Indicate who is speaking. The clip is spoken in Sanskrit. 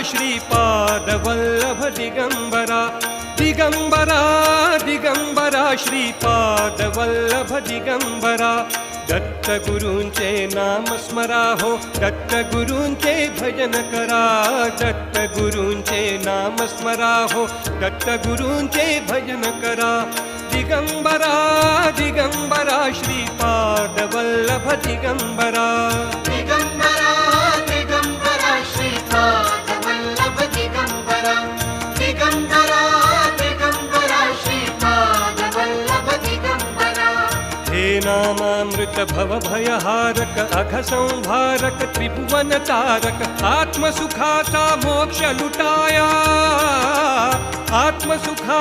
Speaker 1: श्रीपादवल्लभ दिगंबरा दिगंबरा दिगंबरा श्रीपादवल्लभ दिगंबरा दत्तगुरूंचे नाम स्मरा हो दत्तगुरूंचे भजन करा दत्तगुरूंचे नाम स्मरा हो दत्तगुरूंचे भजन करा दिगंबरा दिगंबरा श्रीपादवल्लभ दिगंबरा
Speaker 2: दिगंबरा दिगंबरा श्रीपादवल्लभ दिगंबरा दिगंबरा दिगंबरा श्रीपादवल्लभ दिगंबरा
Speaker 1: हे नामामृत भव भयहारक अघ संहारक त्रिभुवन तारक आत्मसुखाचा मोक्ष लुटाया आत्मसुखा